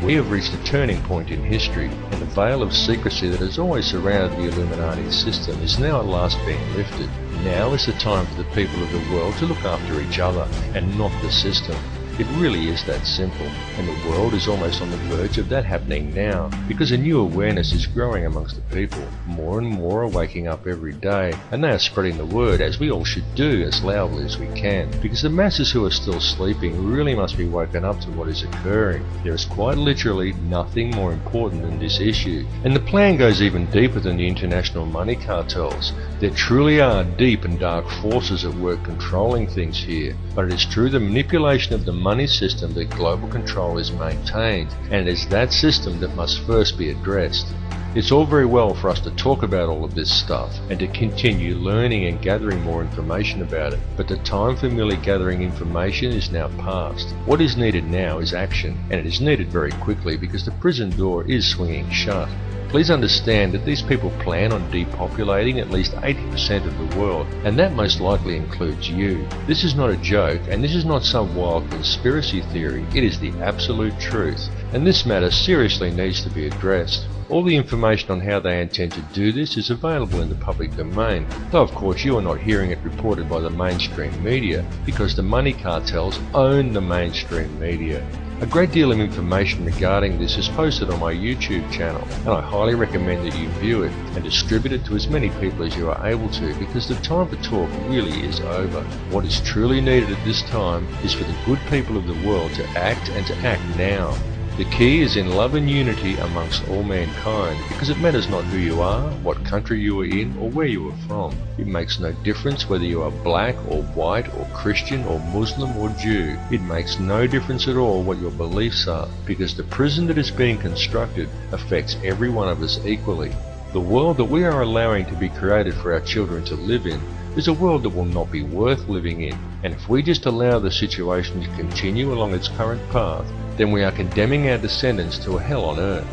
We have reached a turning point in history, and the veil of secrecy that has always surrounded the Illuminati system is now at last being lifted. Now is the time for the people of the world to look after each other and not the system. It really is that simple, and the world is almost on the verge of that happening now, because a new awareness is growing amongst the people. More and more are waking up every day, and they are spreading the word, as we all should do, as loudly as we can, because the masses who are still sleeping really must be woken up to what is occurring. There is quite literally nothing more important than this issue, and the plan goes even deeper than the international money cartels. There truly are deep and dark forces at work controlling things here, but it is through the manipulation of the money system that global control is maintained, and it is that system that must first be addressed. It's all very well for us to talk about all of this stuff and to continue learning and gathering more information about it, but the time for merely gathering information is now past. What is needed now is action, and it is needed very quickly because the prison door is swinging shut. Please understand that these people plan on depopulating at least 80% of the world, and that most likely includes you. This is not a joke, and this is not some wild conspiracy theory. It is the absolute truth, and this matter seriously needs to be addressed. All the information on how they intend to do this is available in the public domain, though of course you are not hearing it reported by the mainstream media, because the money cartels own the mainstream media. A great deal of information regarding this is posted on my YouTube channel, and I highly recommend that you view it and distribute it to as many people as you are able to, because the time for talk really is over. What is truly needed at this time is for the good people of the world to act, and to act now. The key is in love and unity amongst all mankind, because it matters not who you are, what country you are in, or where you are from. It makes no difference whether you are black or white or Christian or Muslim or Jew. It makes no difference at all what your beliefs are, because the prison that is being constructed affects every one of us equally. The world that we are allowing to be created for our children to live in is a world that will not be worth living in, and if we just allow the situation to continue along its current path, then we are condemning our descendants to a hell on earth.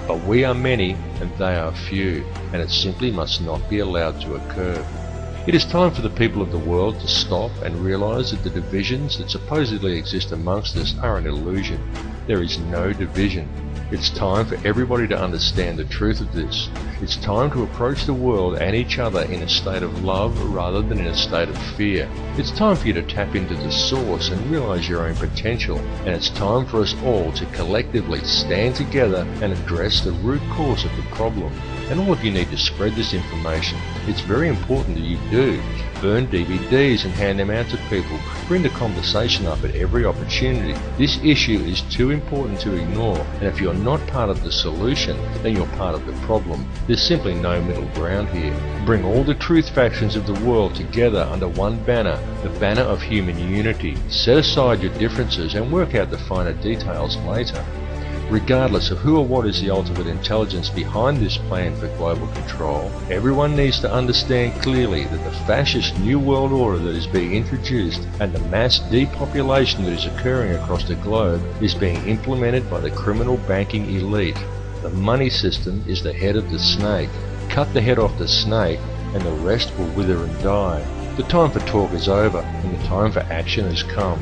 But we are many and they are few, and it simply must not be allowed to occur. It is time for the people of the world to stop and realize that the divisions that supposedly exist amongst us are an illusion. There is no division. It's time for everybody to understand the truth of this. It's time to approach the world and each other in a state of love rather than in a state of fear. It's time for you to tap into the source and realize your own potential. And it's time for us all to collectively stand together and address the root cause of the problem. And all of you need to spread this information. It's very important that you do. Burn DVDs and hand them out to people. Bring the conversation up at every opportunity. This issue is too important to ignore, and if you're not part of the solution, then you're part of the problem. There's simply no middle ground here. Bring all the truth factions of the world together under one banner, the banner of human unity. Set aside your differences and work out the finer details later. Regardless of who or what is the ultimate intelligence behind this plan for global control, everyone needs to understand clearly that the fascist New World Order that is being introduced and the mass depopulation that is occurring across the globe is being implemented by the criminal banking elite. The money system is the head of the snake. Cut the head off the snake and the rest will wither and die. The time for talk is over and the time for action has come.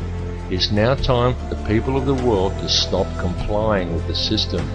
It's now time for the people of the world to stop complying with the system.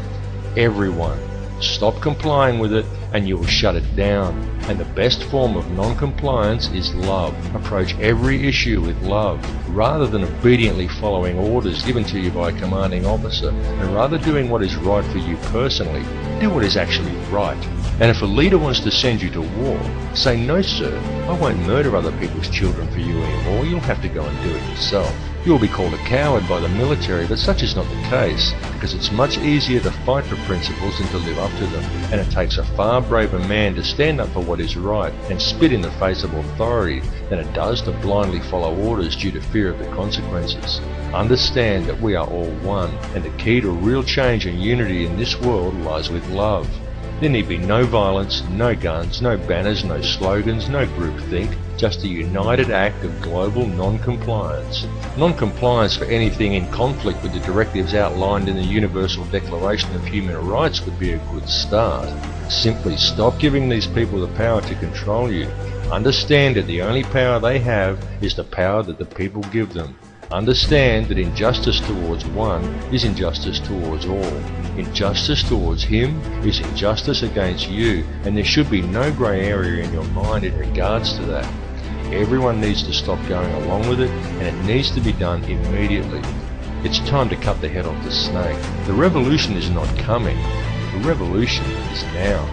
Everyone, stop complying with it and you will shut it down. And the best form of non-compliance is love. Approach every issue with love, rather than obediently following orders given to you by a commanding officer, and rather doing what is right for you personally. Do what is actually right. And if a leader wants to send you to war, say, "No sir, I won't murder other people's children for you anymore, you'll have to go and do it yourself." You will be called a coward by the military, but such is not the case, because it's much easier to fight for principles than to live up to them, and it takes a far braver man to stand up for what is right and spit in the face of authority than it does to blindly follow orders due to fear of the consequences. Understand that we are all one, and the key to real change and unity in this world lies with love. There need be no violence, no guns, no banners, no slogans, no groupthink, just a united act of global non-compliance. Non-compliance for anything in conflict with the directives outlined in the Universal Declaration of Human Rights would be a good start. Simply stop giving these people the power to control you. Understand that the only power they have is the power that the people give them. Understand that injustice towards one is injustice towards all. Injustice towards him is injustice against you, and there should be no grey area in your mind in regards to that. Everyone needs to stop going along with it, and it needs to be done immediately. It's time to cut the head off the snake. The revolution is not coming. The revolution is now.